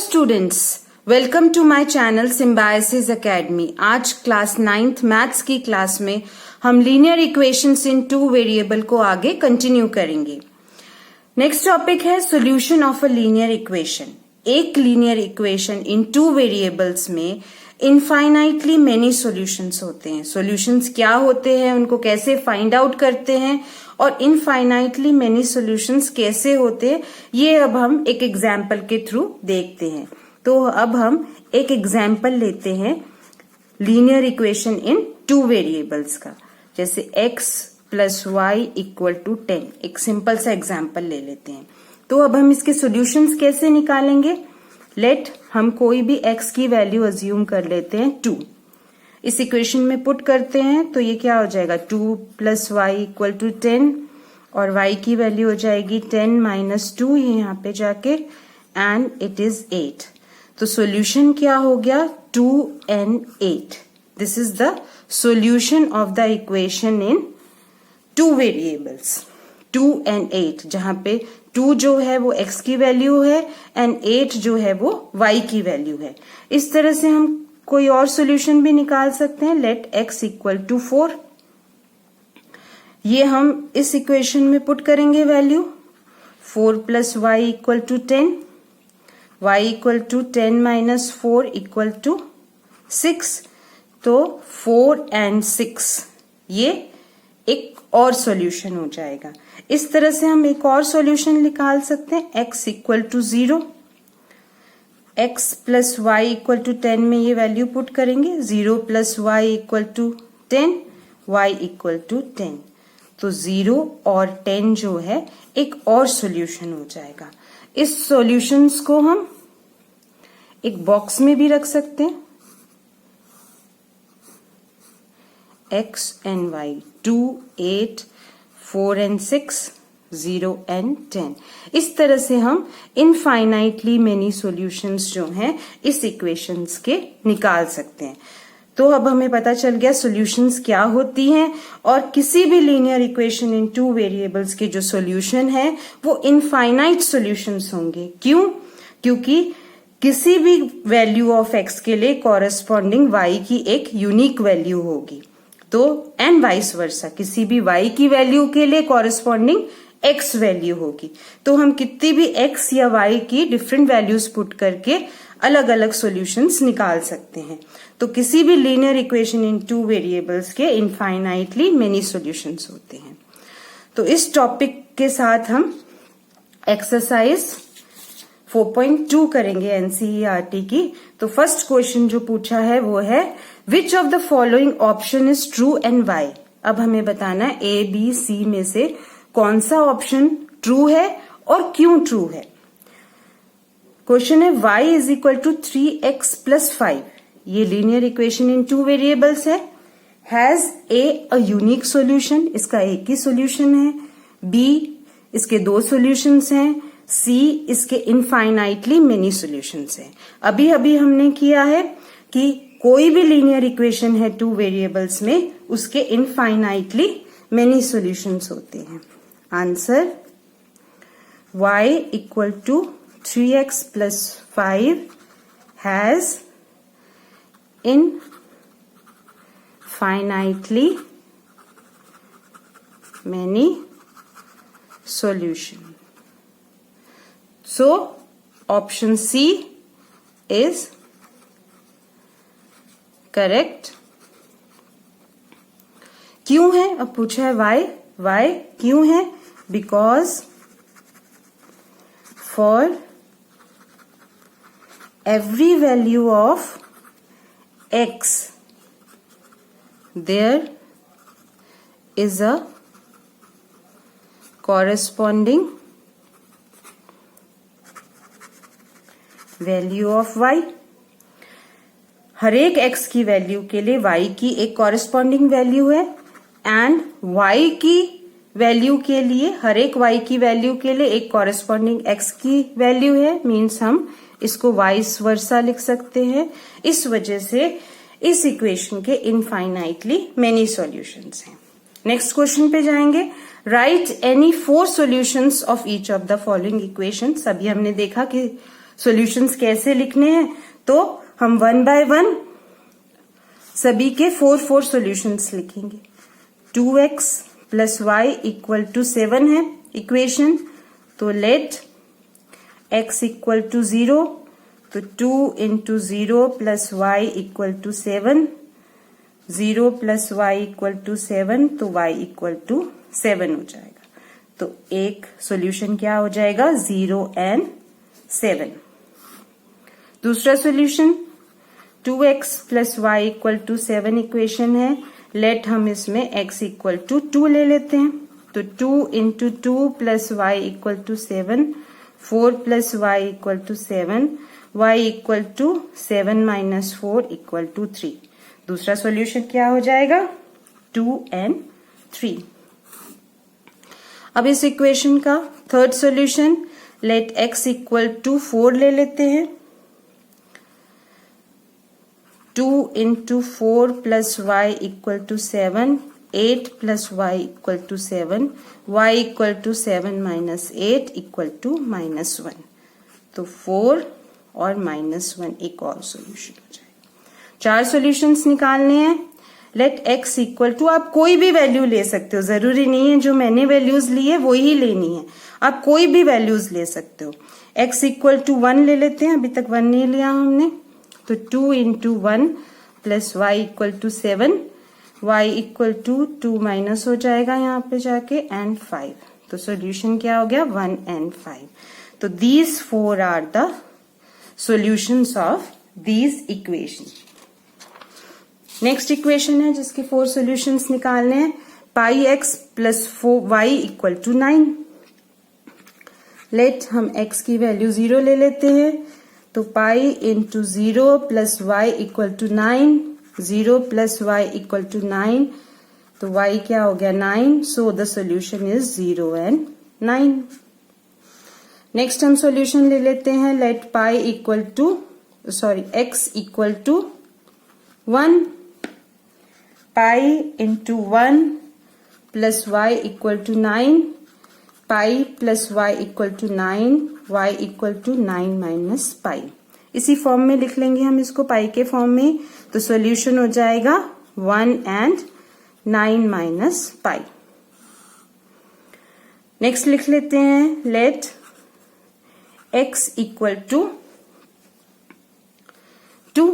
Students, welcome to my channel Symbiosis Academy. आज class 9th maths की class में हम linear equations in two variable को आगे कंटिन्यू करेंगे। नेक्स्ट टॉपिक है solution of a linear equation. एक linear equation in two variables में इनफाइनाइटली मेनी सॉल्यूशंस होते हैं। सॉल्यूशंस क्या होते हैं, उनको कैसे फाइंड आउट करते हैं और इनफाइनाइटली मेनी सॉल्यूशंस कैसे होते हैं, ये अब हम एक एग्जाम्पल के थ्रू देखते हैं। तो अब हम एक एग्जाम्पल लेते हैं linear equation in two variables का, जैसे x plus y equal to 10। एक सिंपल सा एग्जाम्पल ले लेते हैं। तो अब हम इसके सॉल्यूशंस कैसे निकालेंगे। लेट हम कोई भी x की वैल्यू अज्यूम कर लेते हैं 2। इस इक्वेशन में पुट करते हैं तो ये क्या हो जाएगा, 2 प्लस वाई इक्वल टू 10 और y की वैल्यू हो जाएगी 10 माइनस 2, ये यहाँ पे जाके, एंड इट इज 8। तो सॉल्यूशन क्या हो गया, 2 and 8। This is the solution of the equation in two variables 2 and 8, जहां पे 2 जो है वो x की वैल्यू है एंड 8 जो है वो y की वैल्यू है। इस तरह से हम कोई और सॉल्यूशन भी निकाल सकते हैं। लेट x इक्वल टू 4, ये हम इस इक्वेशन में पुट करेंगे value. 4 plus y equal to 10, y equal to 10 minus 4 equal to 6। तो 4 and 6 ये एक और सॉल्यूशन हो जाएगा। इस तरह से हम एक और सॉल्यूशन निकाल सकते हैं। x equal to 0, x plus y equal to 10 में ये वैल्यू पुट करेंगे। 0 plus y equal to 10, y equal to 10। तो 0 और 10 जो है एक और सॉल्यूशन हो जाएगा। इस सॉल्यूशंस को हम एक बॉक्स में भी रख सकते हैं। x and y, 2, 8, 4 and 6, 0 and 10। इस तरह से हम इनफाइनाइटली मेनी सॉल्यूशंस जो हैं इस इक्वेशंस के निकाल सकते हैं। तो अब हमें पता चल गया सॉल्यूशंस क्या होती हैं, और किसी भी linear equation in two variables के जो सॉल्यूशन है वो इनफाइनाइट सॉल्यूशंस होंगे। क्यों? क्योंकि किसी भी वैल्यू ऑफ x के लिए कॉरेस्पॉन्डिंग y की एक यूनिक वैल्यू होगी। तो एंड वाइस वर्सा, किसी भी y की वैल्यू के लिए कॉरेस्पॉन्डिंग x वैल्यू होगी। तो हम कितनी भी x या y की डिफरेंट वैल्यूज पुट करके अलग अलग सॉल्यूशंस निकाल सकते हैं। तो किसी भी linear equation in two variables के इनफाइनाइटली मेनी सॉल्यूशंस होते हैं। तो इस टॉपिक के साथ हम एक्सरसाइज 4.2 करेंगे एनसीईआरटी की। तो फर्स्ट क्वेश्चन जो पूछा है वो है, which of the following option is true and y. अब हमें बताना है ए बी सी में से कौन सा ऑप्शन ट्रू है और क्यों ट्रू है। क्वेश्चन है y is equal to 3x plus 5। ये linear equation in two variables है। Has a a unique solution, इसका एक ही सॉल्यूशन है। b इसके 2 सॉल्यूशंस हैं। c इसके इनफाइनाइटली मेनी सॉल्यूशंस हैं। अभी अभी हमने किया है कि कोई भी लीनियर इक्वेशन है टू वेरिएबल्स में, उसके इनफाइनाइटली मेनी सॉल्यूशंस होते हैं। Answer y equal to 3x plus 5 has infinitely many solutions. So option C is correct. क्यों है? अब पूछा है why क्यों है? Because for every value of x there is a corresponding value of y। हर एक x की वैल्यू के लिए y की एक कॉरेस्पॉन्डिंग वैल्यू है, एंड y की वैल्यू के लिए, हर एक y की वैल्यू के लिए एक कॉरेस्पॉन्डिंग x की वैल्यू है। मीन्स हम इसको वाइस वर्सा लिख सकते हैं। इस वजह से इस इक्वेशन के इनफाइनाइटली मेनी सॉल्यूशंस हैं। नेक्स्ट क्वेश्चन पे जाएंगे। Right any 4 solutions of each of the following equations. अभी हमने देखा कि सॉल्यूशंस कैसे लिखने हैं, तो हम 1 by 1 सभी के 4 सॉल्यूशंस लिखेंगे। 2x plus y equal to 7 है इक्वेशन, तो लेट x इक्वल टू 0, तो 2 into 0 plus y equal to 7, 0 plus y equal to 7, तो y इक्वल टू 7 हो जाएगा। तो एक सॉल्यूशन क्या हो जाएगा, 0 and 7। दूसरा solution 2x plus y equal to 7 equation है, लेट हम इसमें x इक्वल टू 2 ले लेते हैं, तो 2 into 2 plus y equal to 7, 4 plus y equal to 7, y equal to 7 minus 4 equal to 3। दूसरा सॉल्यूशन क्या हो जाएगा, 2 and 3। अब इस इक्वेशन का third solution, let x equal to 4 ले लेते हैं, 2 into 4 plus y equal to 7, 8 plus y equal to 7, y equal to 7 minus 8 equal to -1। तो 4 और -1 एक और सॉल्यूशन हो जाएगा। 4 सॉल्यूशंस निकालने हैं। लेट x इक्वल टू, आप कोई भी वैल्यू ले सकते हो, जरूरी नहीं है जो मैंने वैल्यूज ली है वो ही लेनी है, आप कोई भी वैल्यूज ले सकते हो। x इक्वल टू 1 ले लेते हैं, अभी तक 1 नहीं लिया हमने, तो 2 into 1 plus y equal to 7, y equal to 2 minus हो जाएगा यहाँ पे जाके एंड 5। तो सॉल्यूशन क्या हो गया, 1 and 5। तो these 4 are the solutions of these equations। Next equation है जिसके 4 सॉल्यूशंस निकालने हैं। Pi x plus 4y equal to 9। Let हम x की वैल्यू 0 ले लेते हैं, तो pi into 0 plus y equal to 9, 0 plus y equal to 9, तो y क्या हो गया 9। So the solution is 0 and 9। Next हम सॉल्यूशन ले लेते हैं, let pi equal to x equal to 1, pi into 1 plus y equal to 9, pi plus y equal to 9, y equal to 9 minus pi. इसी form में लिख लेंगे हम इसको पाई के फॉर्म में, तो सॉल्यूशन हो जाएगा 1 and 9 माइनस पाई। नेक्स्ट लिख लेते हैं, let x equal to 2,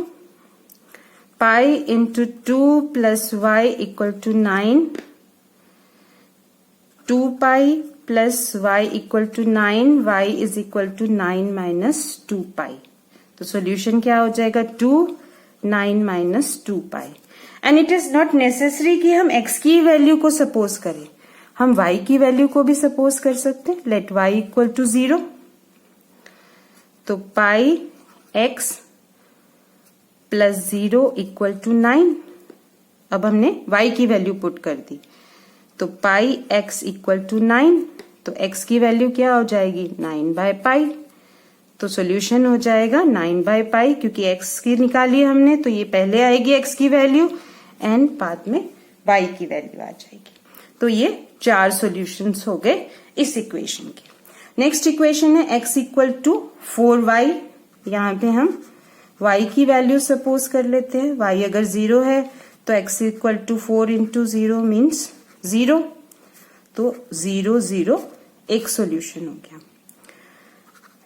pi into 2 plus y equal to 9, 2 pi plus y equal to 9, y is equal to 9 minus 2 pi. तो सॉल्यूशन क्या हो जाएगा, 2, 9 minus 2 pi. And it is not necessary कि हम x की वैल्यू को suppose करें, हम y की वैल्यू को भी सपोज कर सकते हैं। लेट y इक्वल टू 0, तो पाई x प्लस 0 इक्वल टू 9। अब हमने y की वैल्यू पुट कर दी, तो पाई x इक्वल टू 9, तो x की वैल्यू क्या हो जाएगी 9 बाय पाई। तो सॉल्यूशन हो जाएगा 9 बाय पाई, क्योंकि x की निकाली हमने, तो ये पहले आएगी x की वैल्यू एंड बाद में y की वैल्यू आ जाएगी। तो ये 4 सॉल्यूशंस हो गए इस इक्वेशन के। नेक्स्ट इक्वेशन है x इक्वल टू 4y। यहाँ पे हम y की वैल्यू सपोज कर लेते हैं। y अगर 0 है तो x equal to 4 into 0 means 0, तो 0 0 एक सॉल्यूशन हो गया।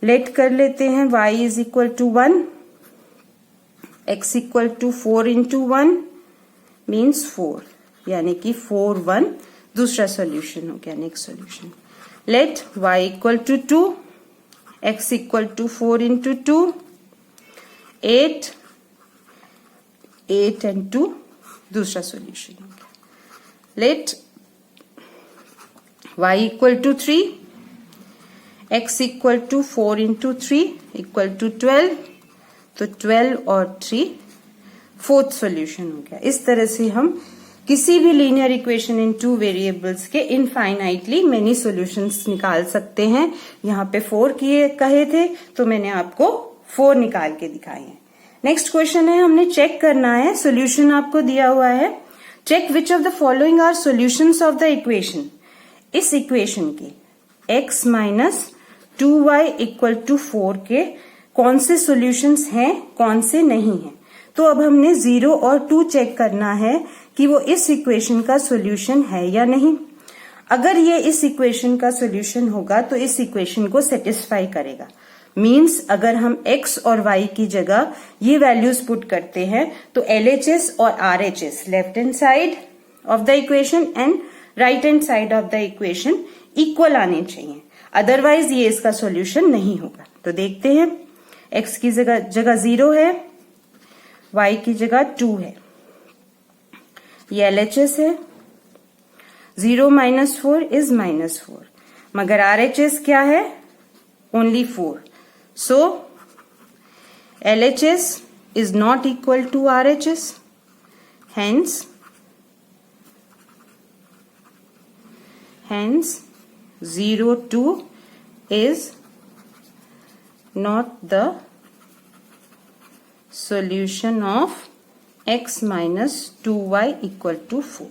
लेट कर लेते हैं y is equal to 1, x equal to 4 into 1 means 4, यानी कि 4 1 दूसरा सॉल्यूशन हो गया। Next solution, let y equal to 2, x equal to 4 into 2, 8 and 2 दूसरा सॉल्यूशन हो गया। Let y equal to 3, x equal to 4 into 3 equal to 12, तो 12 और 3 फोर्थ सॉल्यूशन हो गया। इस तरह से हम किसी भी लीनियर इक्वेशन इन 2 वेरिएबल्स के इनफाइनाइटली मेनी सॉल्यूशंस निकाल सकते हैं। यहाँ पे 4 कहे थे, तो मैंने आपको 4 निकाल के दिखाए हैं। नेक्स्ट क्वेश्चन है, हमने चेक करना है, सॉल्यूशन आपको दिया हुआ है। Check which of the following are solutions of the equation. इस इक्वेशन के x minus 2y equal to 4 के कौन से सॉल्यूशंस हैं, कौन से नहीं हैं। तो अब हमने 0 और 2 चेक करना है कि वो इस इक्वेशन का सॉल्यूशन है या नहीं। अगर ये इस इक्वेशन का सॉल्यूशन होगा तो इस इक्वेशन को सेटिस्फाई करेगा। मीन्स अगर हम x और y की जगह ये वैल्यूज पुट करते हैं तो LHS और RHS left hand side of the equation and right hand side of the equation equal आने चाहिए, अदरवाइज ये इसका सॉल्यूशन नहीं होगा। तो देखते हैं, x की जगह 0 है, y की जगह 2 है, ये LHS है। 0 minus 4 is -4, मगर RHS क्या है, only 4. So LHS is not equal to RHS, hence 0 2 is not the solution of x minus 2y equal to 4.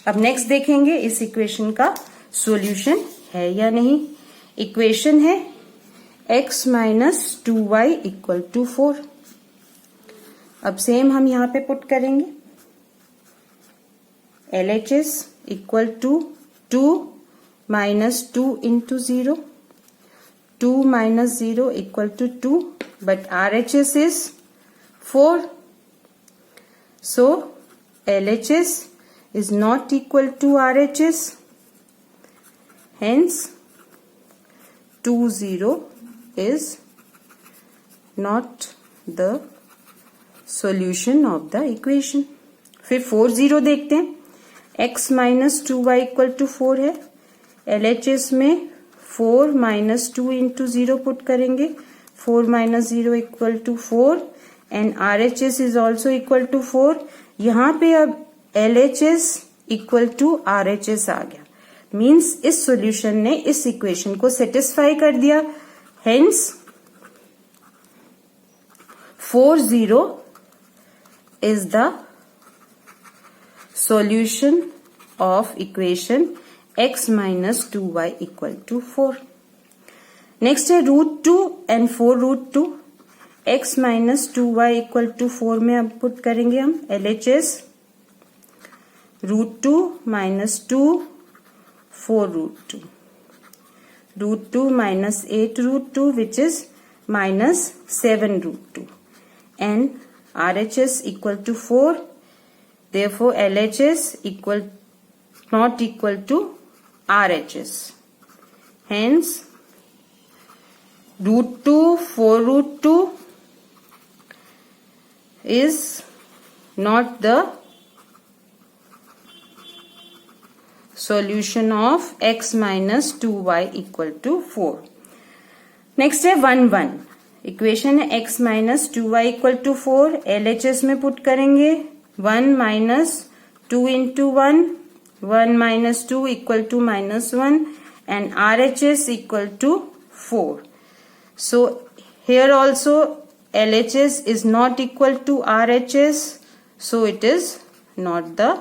अब नेक्स्ट देखेंगे इस इक्वेशन का सॉल्यूशन है या नहीं। इक्वेशन है x minus 2y equal to 4। अब सेम हम यहां पे पुट करेंगे, LHS equal to 2 minus 2 into 0, 2 minus 0 equal to 2, but RHS is 4, so LHS is not equal to RHS, hence 2 0 is not the solution of the equation. फिर 4 0 देखते हैं, x minus 2y equal to 4 है, LHS में 4 minus 2 into 0 put करेंगे, 4 minus 0 equal to 4 and RHS is also equal to 4। यहाँ पे अब LHS equal to RHS आ गया, मीन्स इस सॉल्यूशन ने इस इक्वेशन को सेटिस्फाई कर दिया, hence 4 0 is the solution of equation x minus 2y equal to 4। Next है √2 and 4√2, x minus 2y equal to 4 में अब पुट करेंगे हम LHS √2 minus 2 4√2, √2 minus 8√2 which is minus 7√2 and RHS equal to 4, therefore LHS not equal to RHS, hence √2 4√2 is not the solution of x minus 2y equal to 4. Next है 1 1, equation है x minus 2y equal to 4, LHS में put करेंगे 1 minus 2 into 1, 1 minus 2 equal to -1 and RHS equal to 4. So here also LHS is not equal to RHS, so it is not the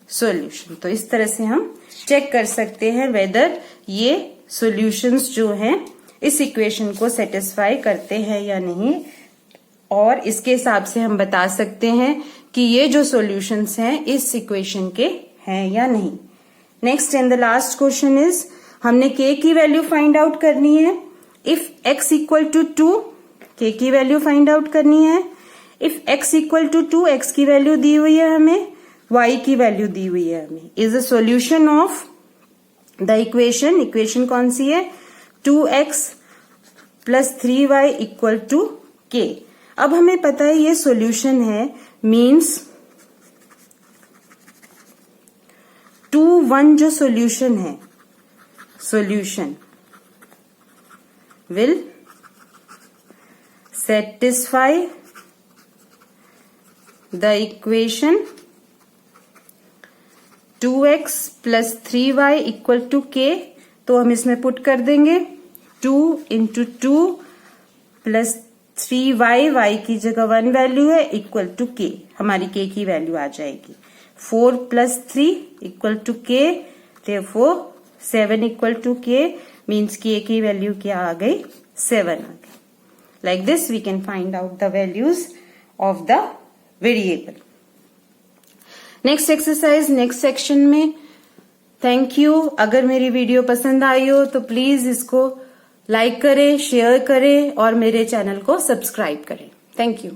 solution. तो इस तरह से हम check कर सकते हैं वेदर ये सॉल्यूशंस जो हैं इस इक्वेशन को सेटिस्फाई करते हैं या नहीं, और इसके हिसाब से हम बता सकते हैं कि ये जो सॉल्यूशंस हैं इस इक्वेशन के हैं या नहीं। Next and the last question is, हमने k की वैल्यू फाइंड आउट करनी है। If x equal to 2, k की वैल्यू फाइंड आउट करनी है। If x equal to 2, x की वैल्यू दी हुई है हमें, y की वैल्यू दी हुई है हमें, is the solution of the equation. Equation कौन सी है, 2x plus 3y equal to k। अब हमें पता है ये सॉल्यूशन है, मीन्स 2 1 जो सॉल्यूशन है, solution will satisfy the equation 2x plus 3y equal to k। तो हम इसमें पुट कर देंगे 2 into 2 plus 3y, y की जगह 1 वैल्यू है, इक्वल टू k, हमारी k की वैल्यू आ जाएगी 4 plus 3 equal to k, therefore 7 equal to k means k की वैल्यू क्या आ गई, 7 आ गई. Like this we can find out the values of the variable. Next exercise next section में. Thank you. अगर मेरी वीडियो पसंद आई हो तो प्लीज इसको लाइक करें, शेयर करें और मेरे चैनल को सब्सक्राइब करें. Thank you.